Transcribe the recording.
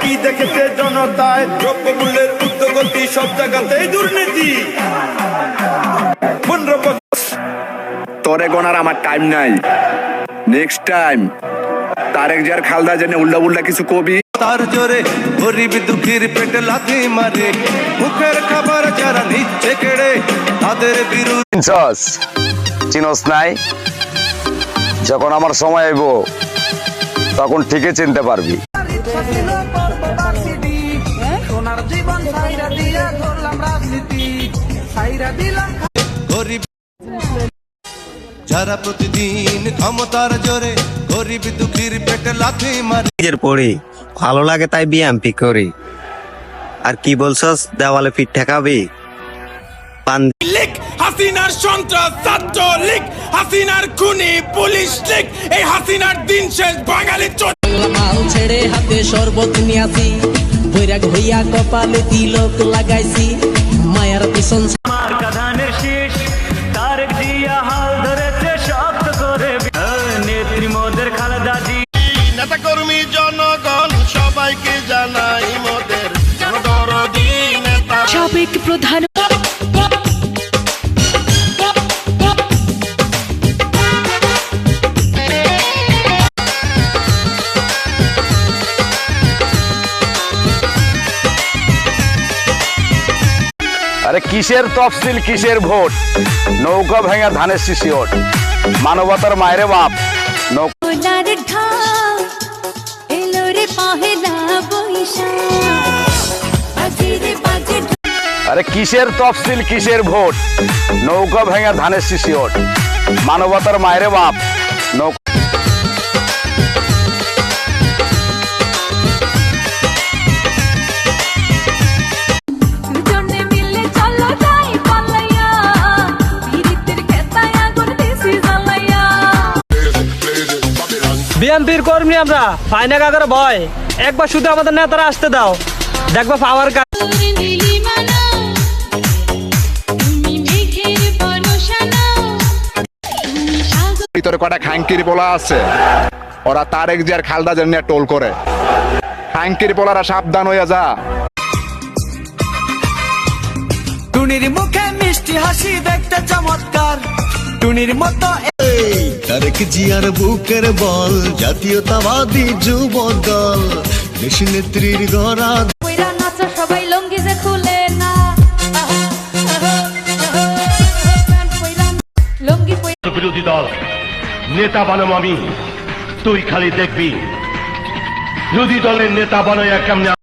কি দেখেছে জনতায়? দ্রব্যমূল্যের ঊর্ধ্বগতি, সব জায়গাতেই দুর্নীতি। 15 বছর তোরে গোনার আমার টাইম নাই। নেক্সট টাইম তারেক জিয়ার খালদা জেনে উল্টা উল্টা কিছু কবি। তার জোরে গরিব দুঃখীর পেটে লাথি মারে, মুখের খাবার যারা নিচ্ছে কেড়ে তাদের বিরুদ্ধে চিনস নাই, যখন আমার সময় আইব তখন ঠিকই চিনতে পারবি। গরিব যারা প্রতিদিন ক্ষমতার জোরে গরিব দুঃখীর পেটে লাথি মারে। নিজের পড়ি ভালো লাগে তাই বিএমপি করি। আর কি বলছস, দেওয়ালে পিঠ ঠেকাবি? লীগ, হাসিনার সন্ত্রাস, ছাত্র লীগ, হাসিনার খুনি পুলিশ লীগ, এই হাসিনার দিন শেষ বাঙালি মাল ছেড়ে হাতে শরবত নিয়াছি, বৈরাগ হইয়া কপালে তিলক লাগাইছি, মায়ার পিছন ধানের শীষ তারেক জিয়া হাল ধরেছে শক্ত করে, নেত্রী মোদের খালেদা জি। নেতা কর্মী জনগণ সবাইকে জানাই মোদের জনদরদি নেতা। সাবেক প্রধান আরে কিসের তফসিল, কিসের ভোট? নৌকা ভেঙে ধানের শিশি ওঠ, মানবতার মায়েরে বাপ। আরে কিসের তফসিল, কিসের ভোট? নৌকা ভেঙে ধানের শিশি ওঠ, মানবতার মায়েরে বাপ। বিএনপির কর্মী আমরা, পাই না কাকার ভয়। একবার শুধু আমাদের নেতারা আসতে দাও, দেখবো পাওয়ার কাজ। ভিতরে কটা খাঙ্কির পোলা আছে, ওরা তারেক জিয়ার খালদা জেনে টোল করে। খাঙ্কির পোলারা সাবধান হইয়া যা। টুনির মুখে মিষ্টি হাসি দেখতে চমৎকার, টুনির মতো তারেক জিয়ার বুকের বল, জাতীয়তাবাদী যুব দল, দেশ নেত্রীর গড়া। সবাই লঙ্গি যে খুলে না, বিরোধী দল নেতা বানাম আমি, তুই খালি দেখবি বিরোধী দলের নেতা বানাইয়া কেমনে